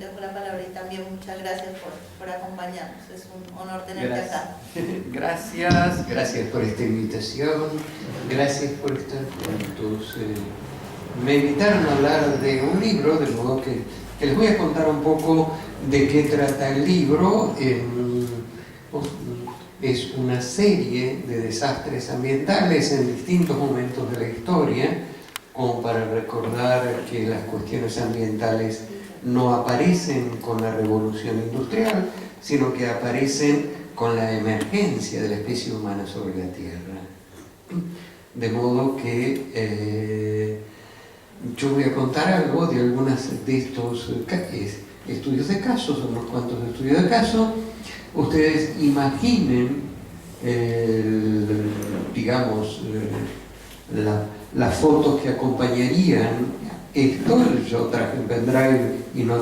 nuevamente por la palabra y también muchas gracias por acompañarnos. Es un honor tenerte acá. Gracias por esta invitación, gracias por estar juntos. Me invitaron a hablar de un libro, de modo que les voy a contar un poco de qué trata el libro. Es una serie de desastres ambientales en distintos momentos de la historia, como para recordar que las cuestiones ambientales no aparecen con la revolución industrial, sino que aparecen con la emergencia de la especie humana sobre la Tierra. De modo que yo voy a contar algo de algunos de estos estudios de casos, unos cuantos estudios de casos. Ustedes imaginen, digamos, las fotos que acompañarían esto. Yo traje un pendrive y no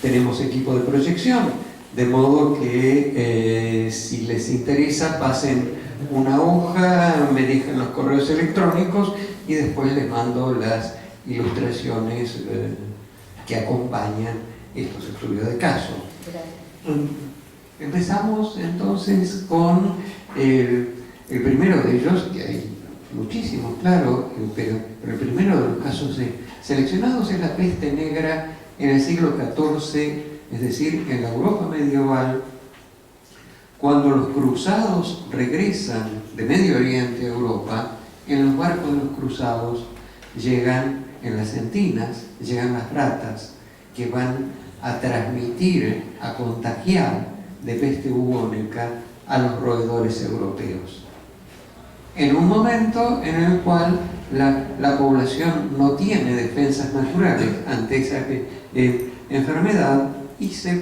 tenemos equipo de proyección, de modo que si les interesa pasen una hoja, me dejan los correos electrónicos y después les mando las ilustraciones que acompañan estos estudios de caso. Empezamos entonces con el primero de ellos, que hay muchísimos, claro, pero el primero de los casos seleccionados es la peste negra en el siglo XIV, es decir, en la Europa medieval, cuando los cruzados regresan de Medio Oriente a Europa. En los barcos de los cruzados llegan, en las entinas, llegan las ratas que van a transmitir, a contagiar de peste bubónica a los roedores europeos. En un momento en el cual la población no tiene defensas naturales ante esa enfermedad y se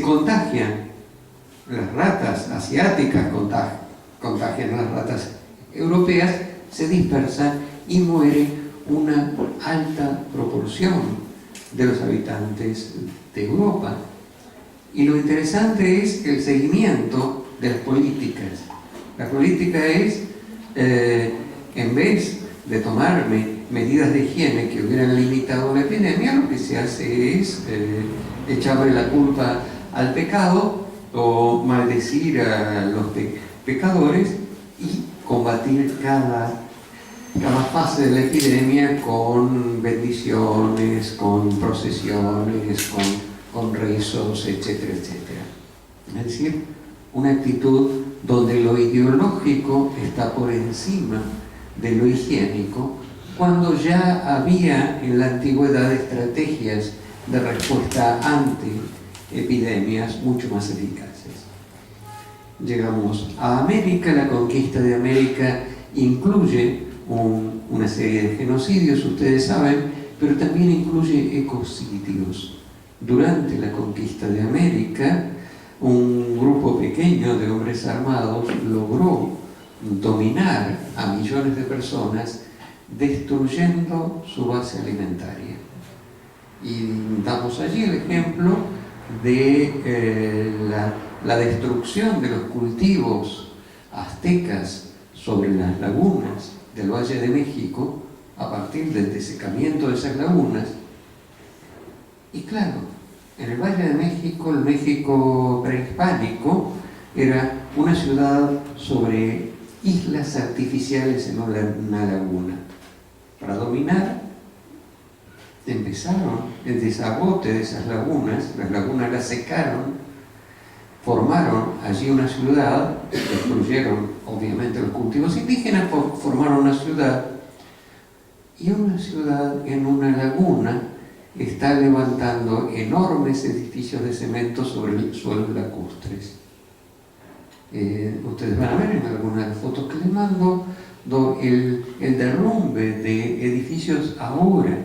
contagian. Las ratas asiáticas contagian a las ratas europeas, se dispersan y muere una alta proporción de los habitantes de Europa. Y lo interesante es el seguimiento de las políticas. La política es, en vez de tomar medidas de higiene que hubieran limitado la epidemia, lo que se hace es echarle la culpa al pecado o maldecir a los pecadores y combatir cada fase de la epidemia con bendiciones, con procesiones, con rezos, etcétera, etcétera. Es decir, una actitud donde lo ideológico está por encima de lo higiénico, cuando ya había en la antigüedad estrategias de respuesta ante epidemias mucho más eficaces. Llegamos a América. La conquista de América incluye una serie de genocidios, ustedes saben, pero también incluye ecocidios. Durante la conquista de América, un grupo pequeño de hombres armados logró dominar a millones de personas destruyendo su base alimentaria. Y damos allí el ejemplo de la destrucción de los cultivos aztecas sobre las lagunas del Valle de México a partir del desecamiento de esas lagunas. Y claro, en el Valle de México, el México prehispánico, era una ciudad sobre islas artificiales en una laguna. Para dominar, empezaron el desagote de esas lagunas. Las lagunas las secaron, formaron allí una ciudad, destruyeron obviamente los cultivos indígenas, formaron una ciudad, y una ciudad en una laguna está levantando enormes edificios de cemento sobre suelos lacustres. Ustedes van a ver en algunas de las fotos que les mando el derrumbe de edificios ahora,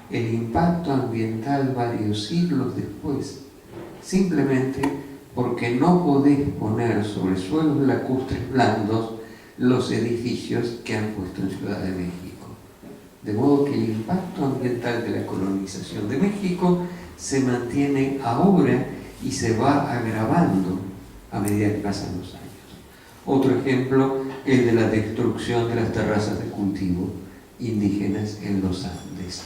el impacto ambiental varios siglos después, simplemente porque no podés poner sobre suelos lacustres blandos los edificios que han puesto en Ciudad de México. De modo que el impacto ambiental de la colonización de México se mantiene ahora y se va agravando a medida que pasan los años. Otro ejemplo es de la destrucción de las terrazas de cultivo indígenas en los Andes.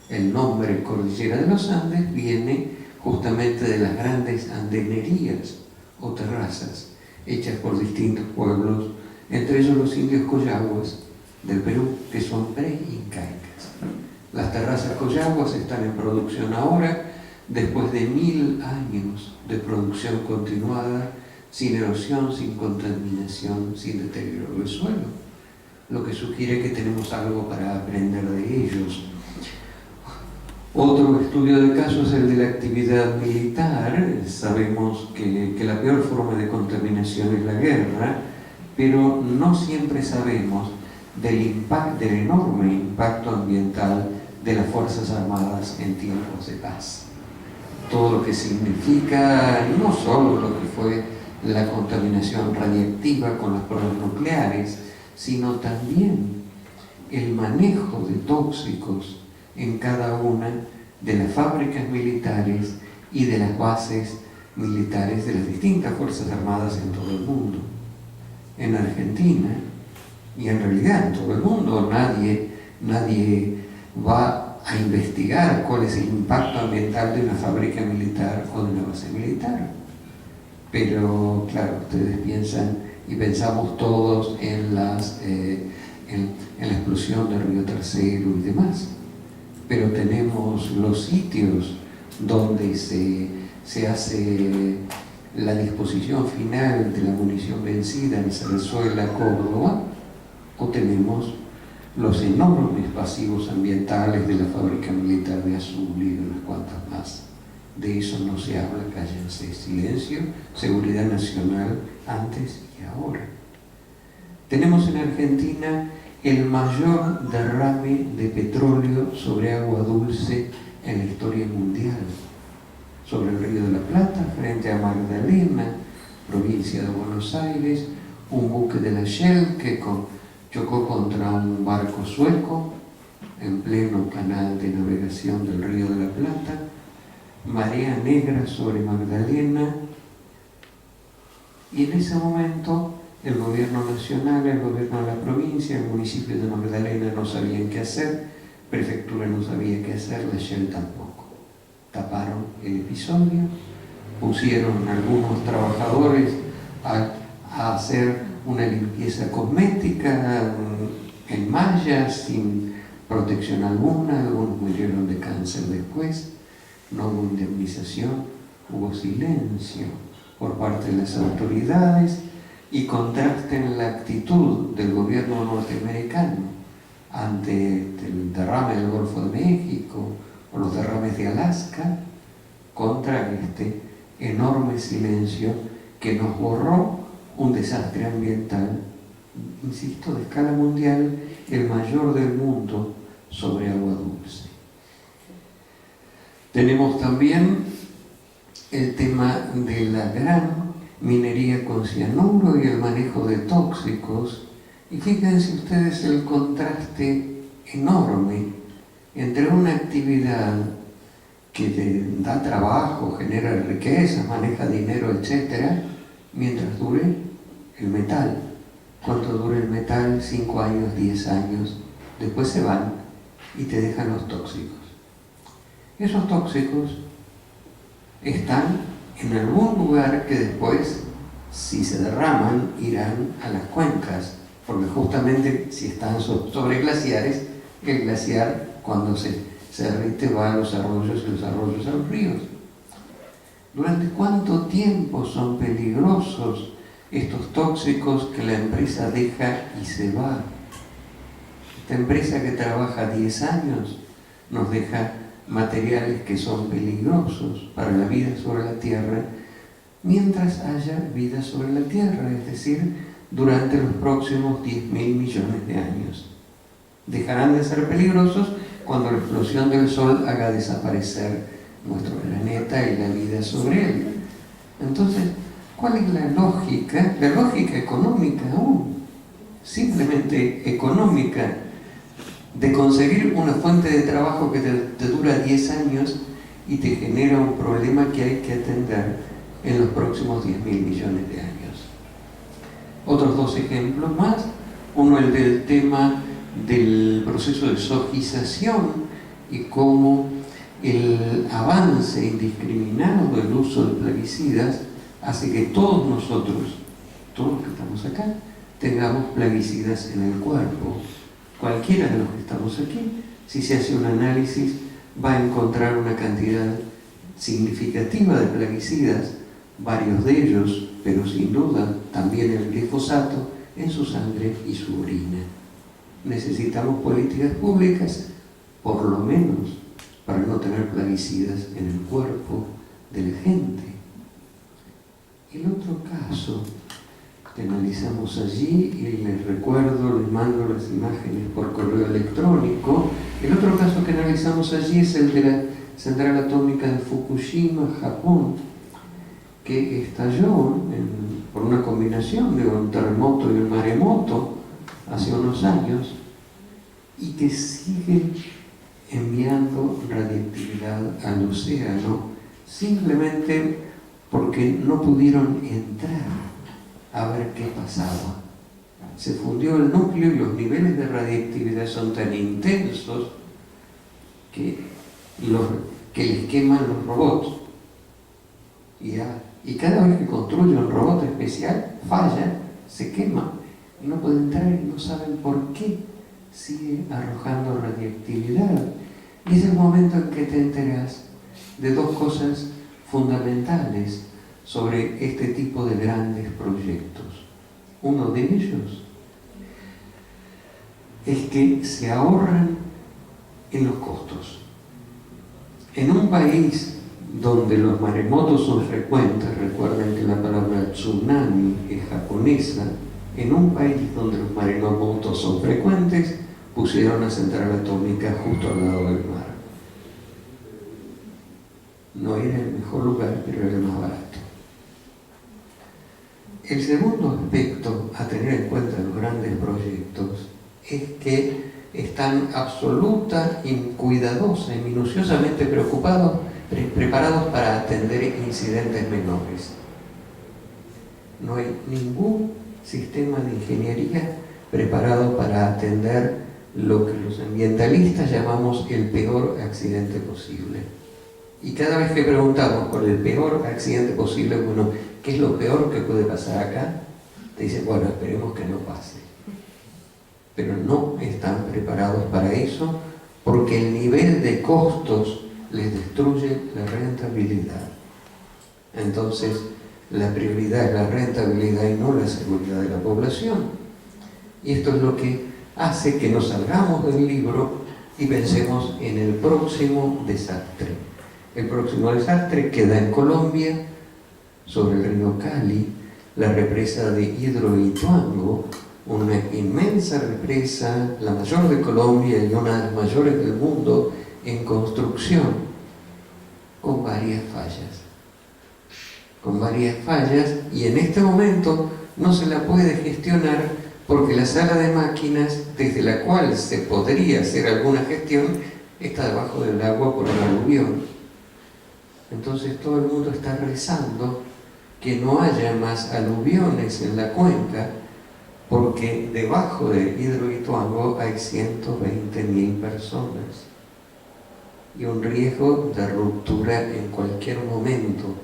El nombre Cordillera de los Andes viene justamente de las grandes andenerías o terrazas hechas por distintos pueblos, entre ellos los indios coyaguas del Perú, que son pre-incaicas. Las terrazas coyaguas están en producción ahora, después de 1000 años de producción continuada, sin erosión, sin contaminación, sin deterioro del suelo, lo que sugiere que tenemos algo para aprender de ellos. Otro estudio de caso es el de la actividad militar. Sabemos que la peor forma de contaminación es la guerra, pero no siempre sabemos del enorme impacto ambiental de las Fuerzas Armadas en tiempos de paz. Todo lo que significa, no solo lo que fue la contaminación radiactiva con las pruebas nucleares, sino también el manejo de tóxicos en cada una de las fábricas militares y de las bases militares de las distintas Fuerzas Armadas en todo el mundo. En Argentina, y en realidad en todo el mundo, nadie va a investigar cuál es el impacto ambiental de una fábrica militar o de una base militar. Pero claro, ustedes piensan y pensamos todos en la explosión del Río Tercero y demás, pero tenemos los sitios donde se hace la disposición final de la munición vencida en Zarzuela, Córdoba, o tenemos los enormes pasivos ambientales de la fábrica militar de Azul y de unas cuantas más. De eso no se habla, cállense, silencio, seguridad nacional antes y ahora. Tenemos en Argentina el mayor derrame de petróleo sobre agua dulce en la historia mundial, sobre el Río de la Plata, frente a Magdalena, provincia de Buenos Aires, un buque de la Shell que chocó contra un barco sueco en pleno canal de navegación del Río de la Plata, marea negra sobre Magdalena, y en ese momento el gobierno nacional, el gobierno de la provincia, el municipio de Magdalena no sabían qué hacer, prefectura no sabía qué hacer, la Shell tampoco. Taparon el episodio, pusieron algunos trabajadores a hacer una limpieza cosmética en mallas sin protección alguna, algunos murieron de cáncer después, no hubo indemnización, hubo silencio por parte de las autoridades, y contrasten la actitud del gobierno norteamericano ante el derrame del Golfo de México o los derrames de Alaska contra este enorme silencio que nos borró un desastre ambiental, insisto, de escala mundial, el mayor del mundo sobre agua dulce. Tenemos también el tema de la gran minería con cianuro y el manejo de tóxicos, y fíjense ustedes el contraste enorme entre una actividad que da trabajo, genera riqueza, maneja dinero, etc., mientras dure el metal. ¿Cuánto dura el metal? 5 años, 10 años, después se van y te dejan los tóxicos. Esos tóxicos están en algún lugar que después, si se derraman, irán a las cuencas, porque justamente si están sobre glaciares, el glaciar cuando se derrite va a los arroyos y los arroyos a los ríos. ¿Durante cuánto tiempo son peligrosos estos tóxicos que la empresa deja y se va? Esta empresa que trabaja 10 años nos deja materiales que son peligrosos para la vida sobre la Tierra, mientras haya vida sobre la Tierra, es decir, durante los próximos 10.000 millones de años. Dejarán de ser peligrosos cuando la explosión del Sol haga desaparecer nuestro planeta y la vida sobre él. Entonces, ¿cuál es la lógica? La lógica económica aún, simplemente económica, de conseguir una fuente de trabajo que te dura 10 años y te genera un problema que hay que atender en los próximos 10.000 millones de años. Otros 2 ejemplos más. Uno, el del tema del proceso de sojización y cómo el avance indiscriminado del uso de plaguicidas hace que todos nosotros, todos los que estamos acá, tengamos plaguicidas en el cuerpo. Cualquiera de los que estamos aquí, si se hace un análisis, va a encontrar una cantidad significativa de plaguicidas, varios de ellos, pero sin duda también el glifosato, en su sangre y su orina. Necesitamos políticas públicas, por lo menos, para no tener plaguicidas en el cuerpo de la gente. El otro caso que analizamos allí, y les recuerdo, les mando las imágenes por correo electrónico, el otro caso que analizamos allí es el de la central atómica de Fukushima, Japón, que estalló por una combinación de un terremoto y un maremoto hace unos años, y que sigue enviando radiactividad al océano simplemente porque no pudieron entrar a ver qué pasaba. Se fundió el núcleo y los niveles de radiactividad son tan intensos que les queman los robots. Y cada vez que construye un robot especial, falla, se quema y no puede entrar y no saben por qué sigue arrojando radiactividad. Y es el momento en que te enteras de dos cosas fundamentales sobre este tipo de grandes proyectos. Uno de ellos es que se ahorran en los costos. En un país donde los maremotos son frecuentes, recuerden que la palabra tsunami es japonesa, en un país donde los maremotos son frecuentes, pusieron la central atómica justo al lado del mar. No era el mejor lugar, pero era el más barato. El segundo aspecto a tener en cuenta de los grandes proyectos es que están absoluta y cuidadosa y minuciosamente preparados para atender incidentes menores. No hay ningún sistema de ingeniería preparado para atender lo que los ambientalistas llamamos el peor accidente posible. Y cada vez que preguntamos por el peor accidente posible, bueno, ¿qué es lo peor que puede pasar acá? Te dicen, bueno, esperemos que no pase. Pero no están preparados para eso porque el nivel de costos les destruye la rentabilidad. Entonces, la prioridad es la rentabilidad y no la seguridad de la población. Y esto es lo que hace que nos salgamos del libro y pensemos en el próximo desastre. El próximo desastre queda en Colombia, sobre el río Cali, la represa de Hidroituango, una inmensa represa, la mayor de Colombia y una de las mayores del mundo en construcción, con varias fallas, y en este momento no se la puede gestionar porque la sala de máquinas desde la cual se podría hacer alguna gestión está debajo del agua por un aluvión. Entonces todo el mundo está rezando que no haya más aluviones en la cuenca, porque debajo de Hidroituango hay 120.000 personas y un riesgo de ruptura en cualquier momento.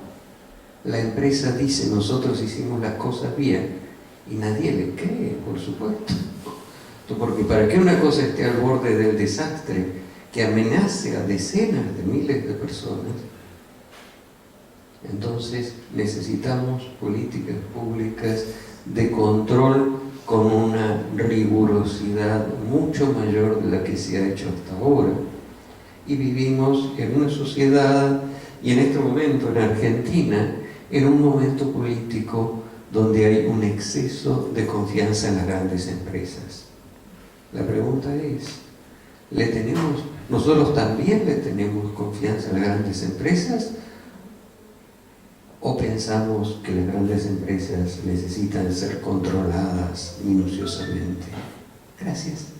La empresa dice, nosotros hicimos las cosas bien, y nadie le cree, por supuesto. Porque para que una cosa esté al borde del desastre, que amenace a decenas de miles de personas, entonces necesitamos políticas públicas de control con una rigurosidad mucho mayor de la que se ha hecho hasta ahora. Y vivimos en una sociedad, y en este momento en Argentina, en un momento político donde hay un exceso de confianza en las grandes empresas. La pregunta es, ¿nosotros también le tenemos confianza en las grandes empresas? ¿O pensamos que las grandes empresas necesitan ser controladas minuciosamente? Gracias.